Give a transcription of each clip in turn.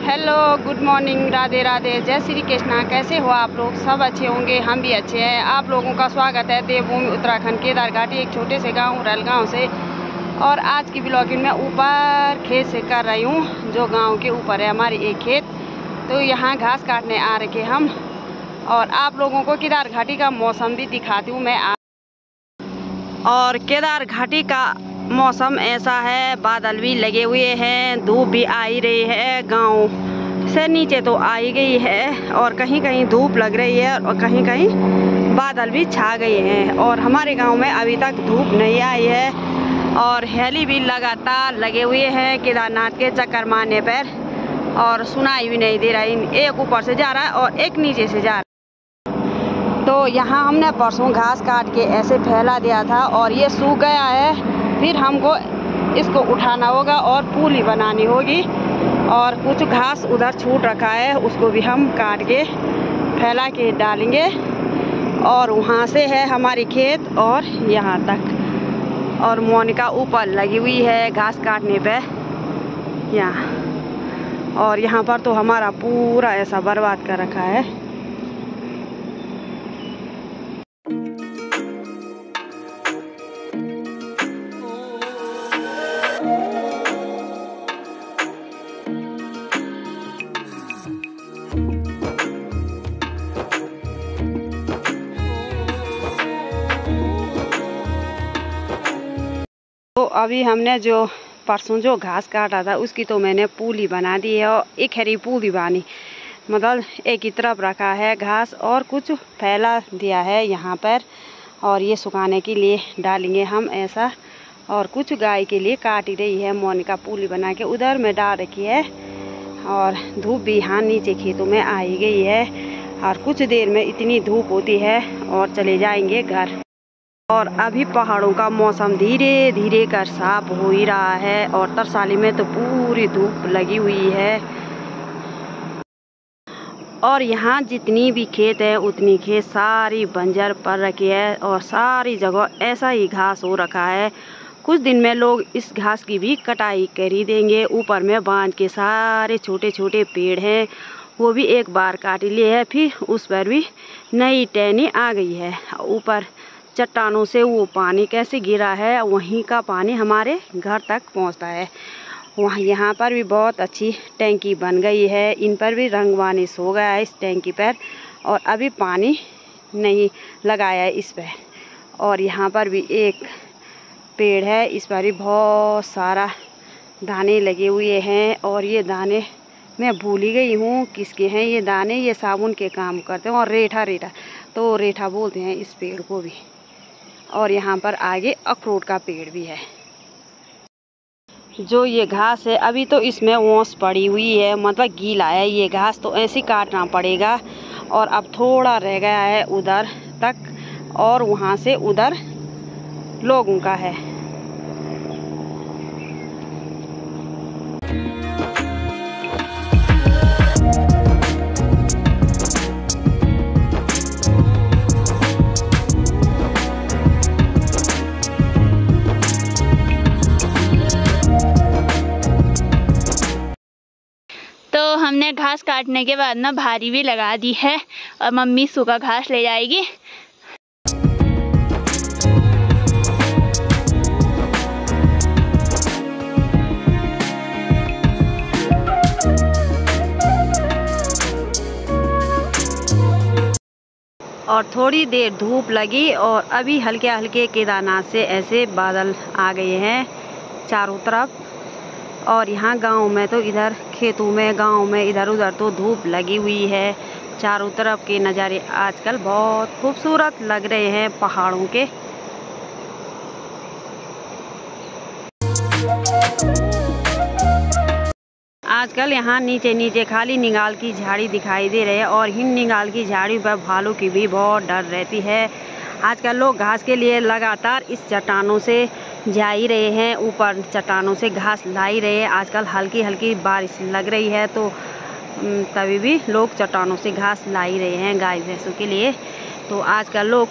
Hello, good morning, Radhe Radhe, जय श्री कृष्णा। कैसे हो आप लोग? सब अच्छे होंगे, हम भी अच्छे हैं। आप लोगों का स्वागत है देवभूमि उत्तराखंड केदार घाटी, एक छोटे से गांव रलगांव से। और आज की ब्लॉगिंग में ऊपर खेत से कर रही हूँ, जो गांव के ऊपर है हमारी एक खेत। तो यहाँ घास काटने आ रखे हम, और आप लोगों को केदार घाटी का मौसम भी दिखाती हूँ मैं। और केदार घाटी का मौसम ऐसा है, बादल भी लगे हुए हैं, धूप भी आ ही रही है। गांव से नीचे तो आ ही गई है, और कहीं कहीं धूप लग रही है और कहीं कहीं बादल भी छा गए हैं। और हमारे गांव में अभी तक धूप नहीं आई है, और हेली भी लगातार लगे हुए हैं केदारनाथ के चक्कर मारने पर, और सुनाई भी नहीं दे रही। एक ऊपर से जा रहा है और एक नीचे से जा रहा है। तो यहाँ हमने परसों घास काट के ऐसे फैला दिया था, और ये सूख गया है। फिर हमको इसको उठाना होगा और पूली बनानी होगी। और कुछ घास उधर छूट रखा है, उसको भी हम काट के फैला के डालेंगे। और वहाँ से है हमारी खेत और यहाँ तक। और मोनिका ऊपर लगी हुई है घास काटने पे यहाँ। और यहाँ पर तो हमारा पूरा ऐसा बर्बाद कर रखा है। तो अभी हमने जो परसों जो घास काटा था उसकी तो मैंने पूली बना दी है, और एक हरी पूली बानी, मतलब एक ही तरफ रखा है घास, और कुछ फैला दिया है यहाँ पर। और ये सुखाने के लिए डालेंगे हम ऐसा। और कुछ गाय के लिए काट ही रही है मोनिका, पूली बना के उधर में डाल रखी है। और धूप भी यहाँ नीचे खेतों में आ ही गई है, और कुछ देर में इतनी धूप होती है और चले जाएंगे घर। और अभी पहाड़ों का मौसम धीरे धीरे कर साफ हो ही रहा है, और तरसाली में तो पूरी धूप लगी हुई है। और यहाँ जितनी भी खेत है उतनी खेत सारी बंजर पड़ रखी है, और सारी जगह ऐसा ही घास हो रखा है। कुछ दिन में लोग इस घास की भी कटाई कर ही देंगे। ऊपर में बांध के सारे छोटे छोटे पेड़ हैं, वो भी एक बार काट लिए है। फिर उस पर भी नई टहनी आ गई है। ऊपर चट्टानों से वो पानी कैसे गिरा है, वहीं का पानी हमारे घर तक पहुंचता है। वहाँ यहाँ पर भी बहुत अच्छी टैंकी बन गई है। इन पर भी रंग वानिश हो गया है इस टैंकी पर, और अभी पानी नहीं लगाया है इस पर। और यहाँ पर भी एक पेड़ है, इस पर भी बहुत सारा दाने लगे हुए हैं। और ये दाने मैं भूल ही गई हूँ किसके हैं ये दाने। ये साबुन के काम करते हैं, और रेठा तो रेठा बोलते हैं इस पेड़ को भी। और यहाँ पर आगे अखरोट का पेड़ भी है। जो ये घास है अभी तो इसमें ओस पड़ी हुई है, मतलब गीला है ये घास, तो ऐसे काटना पड़ेगा। और अब थोड़ा रह गया है उधर तक, और वहाँ से उधर लोगों का है। तो हमने घास काटने के बाद ना भारी भी लगा दी है, और मम्मी सूखा घास ले जाएगी। और थोड़ी देर धूप लगी, और अभी हल्के हल्के केदारनाथ से ऐसे बादल आ गए हैं चारों तरफ। और यहाँ गांव में तो इधर खेतों में, गांव में इधर उधर तो धूप लगी हुई है। चारों तरफ के नज़ारे आजकल बहुत खूबसूरत लग रहे हैं पहाड़ों के। आजकल यहाँ नीचे नीचे खाली निगाल की झाड़ी दिखाई दे रही है, और हिन निगाल की झाड़ी पर भालू की भी बहुत डर रहती है। आजकल लोग घास के लिए लगातार इस चट्टानों से जा ही रहे हैं, ऊपर चट्टानों से घास ला ही रहे हैं। आजकल हल्की हल्की बारिश लग रही है, तो तभी भी लोग चट्टानों से घास ला ही रहे हैं गाय भैंसों के लिए। तो आजकल लोग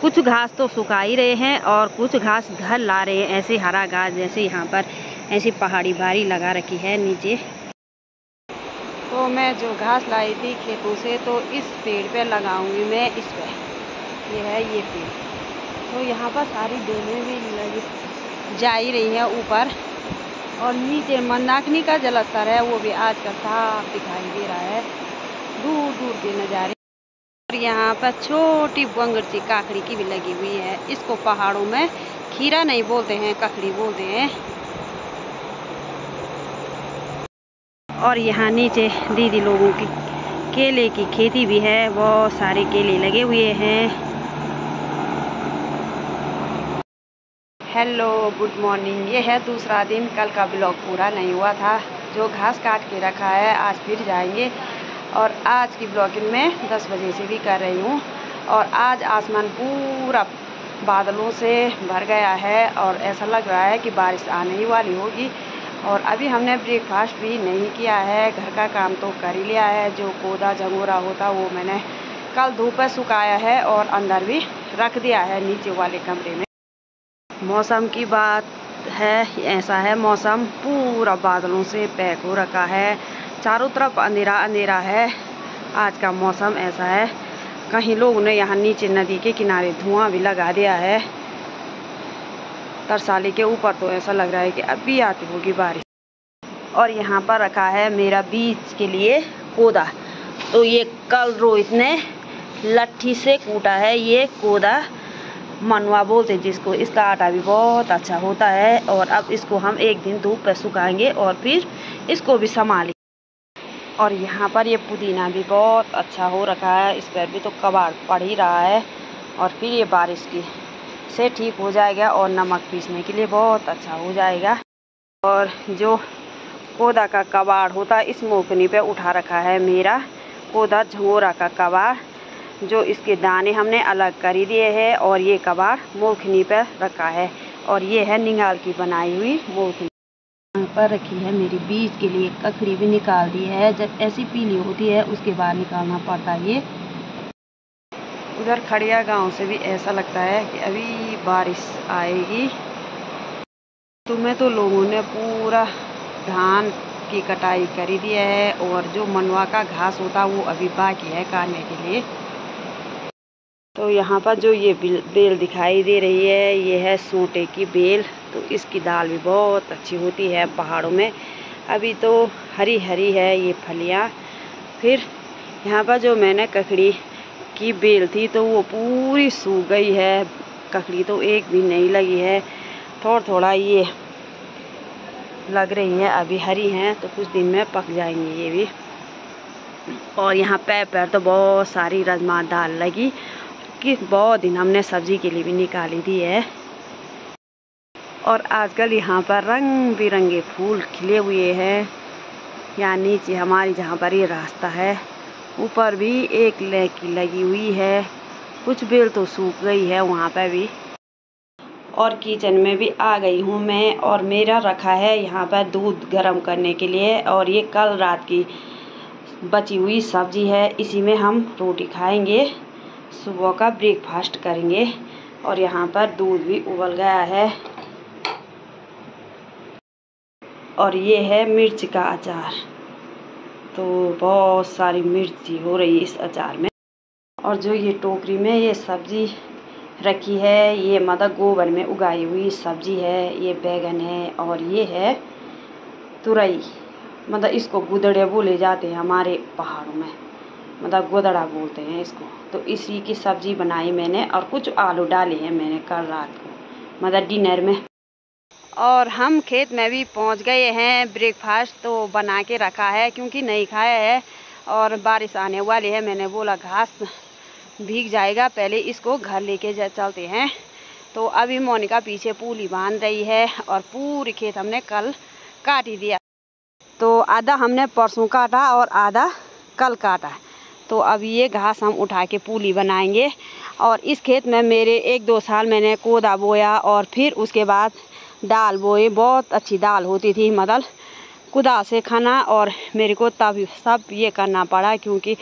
कुछ घास तो सुखा ही रहे हैं और कुछ घास घर ला रहे हैं। ऐसे हरा घास जैसे यहाँ पर ऐसी पहाड़ी बारी लगा रखी है नीचे। तो मैं जो घास लाई थी खेतों से तो इस पेड़ पे लगाऊंगी मैं, इस पे ये है ये पेड़। तो यहाँ पर सारी बेलें भी लगी जा ही रही हैं ऊपर, और नीचे मंदाकिनी का जलस्तर है वो भी आजकल साफ दिखाई दे रहा है, दूर दूर के नज़ारे। और यहाँ पर छोटी बंगरची काकड़ी की भी लगी हुई है। इसको पहाड़ों में खीरा नहीं बोलते हैं, ककड़ी बोलते हैं। और यहाँ नीचे दीदी लोगों की केले की खेती भी है, बहुत सारे केले लगे हुए हैं। Hello good morning. ये है दूसरा दिन, कल का ब्लॉग पूरा नहीं हुआ था। जो घास काट के रखा है आज फिर जाएंगे, और आज की ब्लॉगिंग में 10 बजे से भी कर रही हूँ। और आज आसमान पूरा बादलों से भर गया है और ऐसा लग रहा है कि बारिश आने ही वाली होगी। और अभी हमने ब्रेकफास्ट भी नहीं किया है, घर का काम तो कर ही लिया है। जो कोदा झंगोरा होता वो मैंने कल धूप पर सुखाया है और अंदर भी रख दिया है नीचे वाले कमरे में। मौसम की बात है, ऐसा है मौसम पूरा बादलों से पैक हो रखा है, चारों तरफ अंधेरा अंधेरा है। आज का मौसम ऐसा है। कहीं लोगों ने यहाँ नीचे नदी के किनारे धुआं भी लगा दिया है। तरसाली के ऊपर तो ऐसा लग रहा है कि अभी आती होगी बारिश। और यहाँ पर रखा है मेरा बीज के लिए कोदा। तो ये कल रोहित ने लट्ठी से कूटा है, ये कोदा मनवा बोलते जिसको। इसका आटा भी बहुत अच्छा होता है। और अब इसको हम एक दिन धूप पर सुखाएंगे और फिर इसको भी संभालेंगे। और यहाँ पर ये पुदीना भी बहुत अच्छा हो रखा है, इस पर भी तो कबाड़ पड़ ही रहा है। और फिर ये बारिश की से ठीक हो जाएगा और नमक पीसने के लिए बहुत अच्छा हो जाएगा। और जो कोदा का कबाड़ होता है इस मोकनी पे उठा रखा है मेरा कोदा झंगोरा का कबाड़, जो इसके दाने हमने अलग कर ही दिए हैं। और ये कबाड़ मोखनी पर रखा है। और ये है निंगाल की बनाई हुई मोखनी। यहाँ पर रखी है मेरी बीज के लिए ककड़ी भी निकाल दी है। जब ऐसी पीली होती है उसके बाद निकालना पड़ता है ये। उधर खड़िया गांव से भी ऐसा लगता है कि अभी बारिश आएगी। तुम्हें तो लोगों ने पूरा धान की कटाई कर दी है, और जो मनवा का घास होता वो अभी बाकी है काटने के लिए। तो यहाँ पर जो ये बेल दिखाई दे रही है ये है सोंटे की बेल। तो इसकी दाल भी बहुत अच्छी होती है पहाड़ों में। अभी तो हरी हरी है ये फलियाँ। फिर यहाँ पर जो मैंने ककड़ी की बेल थी तो वो पूरी सूख गई है, ककड़ी तो एक भी नहीं लगी है। थोड़ा थोड़ा ये लग रही है, अभी हरी हैं, तो कुछ दिन में पक जाएंगी ये भी। और यहाँ पैर तो बहुत सारी राजमा दाल लगी कि बहुत दिन हमने सब्जी के लिए भी निकाली दी है। और आजकल यहाँ पर रंग बिरंगे फूल खिले हुए हैं। यहाँ नीचे हमारी जहाँ पर ये रास्ता है ऊपर भी एक लैकी लगी हुई है। कुछ बेल तो सूख गई है वहाँ पर भी। और किचन में भी आ गई हूँ मैं, और मेरा रखा है यहाँ पर दूध गर्म करने के लिए। और ये कल रात की बची हुई सब्जी है, इसी में हम रोटी खाएंगे, सुबह का ब्रेकफास्ट करेंगे। और यहाँ पर दूध भी उबल गया है। और ये है मिर्च का अचार, तो बहुत सारी मिर्ची हो रही है इस अचार में। और जो ये टोकरी में ये सब्जी रखी है ये मतलब गोबर में उगाई हुई सब्जी है। ये बैगन है और ये है तुरई, मतलब इसको गुदड़े बोले जाते हैं हमारे पहाड़ों में, मतलब गोदड़ा बोलते हैं इसको। तो इसी की सब्जी बनाई मैंने, और कुछ आलू डाले हैं मैंने कल रात को, मतलब डिनर में। और हम खेत में भी पहुंच गए हैं। ब्रेकफास्ट तो बना के रखा है क्योंकि नहीं खाया है और बारिश आने वाली है। मैंने बोला घास भीग जाएगा, पहले इसको घर लेके चलते हैं। तो अभी मोनिका पीछे पूली बांध रही है, और पूरी खेत हमने कल काट ही दिया। तो आधा हमने परसों काटा और आधा कल काटा। तो अभी ये घास हम उठा के पूली बनाएंगे। और इस खेत में मेरे 1-2 साल मैंने कोदा बोया और फिर उसके बाद दाल बोई। बहुत अच्छी दाल होती थी, मतलब खुदा से खाना। और मेरे को तब सब ये करना पड़ा क्योंकि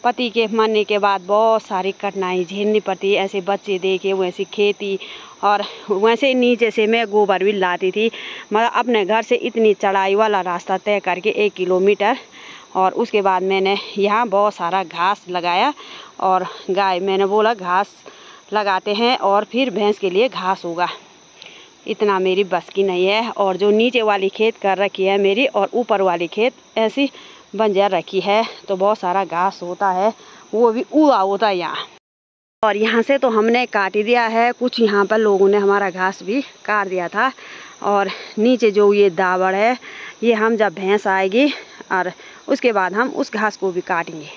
पति के मरने के बाद बहुत सारी कठिनाई झेलनी पड़ती। ऐसे बच्चे देखे, वैसी खेती, और वैसे नीचे से मैं गोबर भी लाती थी, मतलब अपने घर से इतनी चढ़ाई वाला रास्ता तय करके 1 किलोमीटर। और उसके बाद मैंने यहाँ बहुत सारा घास लगाया और गाय, मैंने बोला घास लगाते हैं और फिर भैंस के लिए घास होगा, इतना मेरी बस की नहीं है। और जो नीचे वाली खेत कर रखी है मेरी और ऊपर वाली खेत ऐसी बंजर रखी है, तो बहुत सारा घास होता है, वो भी उगा होता है यहाँ। और यहाँ से तो हमने काट ही दिया है, कुछ यहाँ पर लोगों ने हमारा घास भी काट दिया था। और नीचे जो ये दावड़ है, ये हम जब भैंस आएगी और उसके बाद हम उस घास को भी काटेंगे।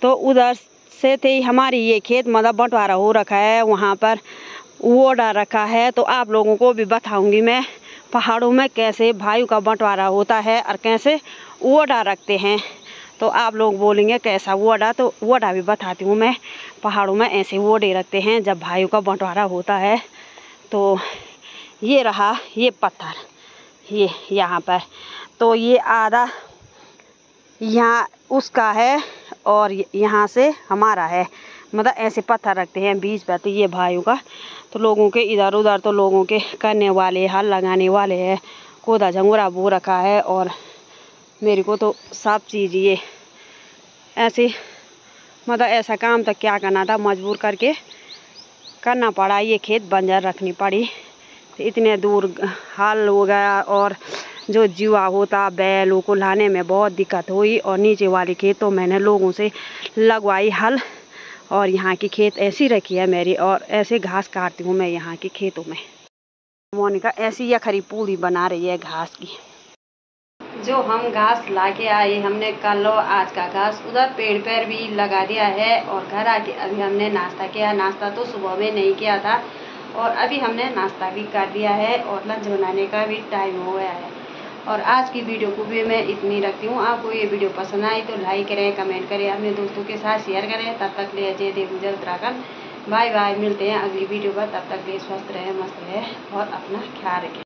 तो उधर से थे हमारी ये खेत मतलब बंटवारा हो रखा है, वहाँ पर वो डाल रखा है। तो आप लोगों को भी बताऊंगी मैं पहाड़ों में कैसे भाइयों का बंटवारा होता है और कैसे वोडा रखते हैं। तो आप लोग बोलेंगे कैसा वोडा, तो वोडा भी बताती हूँ मैं। पहाड़ों में ऐसे वोडे रखते हैं जब भाइयों का बंटवारा होता है। तो ये रहा ये पत्थर, ये यहाँ पर, तो ये आधा यहाँ उसका है और यहाँ से हमारा है, मतलब ऐसे पत्थर रखते हैं बीच पर। तो ये भाइयों का, तो लोगों के इधर उधर तो लोगों के करने वाले, हल लगाने वाले हैं, कोदा झंगोरा बो रखा है। और मेरे को तो सब चीज़ ये ऐसे मतलब ऐसा काम तो क्या करना था, मजबूर करके करना पड़ा, ये खेत बंजर रखनी पड़ी। तो इतने दूर हल हो गया और जो जुआ होता बैलों को लाने में बहुत दिक्कत हुई। और नीचे वाली खेत तो मैंने लोगों से लगवाई हल, और यहाँ की खेत ऐसी रखी है मेरी, और ऐसे घास काटती हूँ मैं यहाँ की खेतों में। मोनिका ऐसी यखरी पूरी बना रही है घास की। जो हम घास ला के आए हमने कल और आज का घास उधर पेड़ पर भी लगा दिया है। और घर आके अभी हमने नाश्ता किया। नाश्ता तो सुबह में नहीं किया था और अभी हमने नाश्ता भी कर दिया है और लंच बनाने का भी टाइम हो गया है। और आज की वीडियो को भी मैं इतनी रखती हूँ। आपको ये वीडियो पसंद आई तो लाइक करें, कमेंट करें, अपने दोस्तों के साथ शेयर करें। तब तक ले जय देव जय उत्तराखंड, बाय बाय। मिलते हैं अगली वीडियो पर, तब तक ले स्वस्थ रहे, मस्त रहे और अपना ख्याल रखें।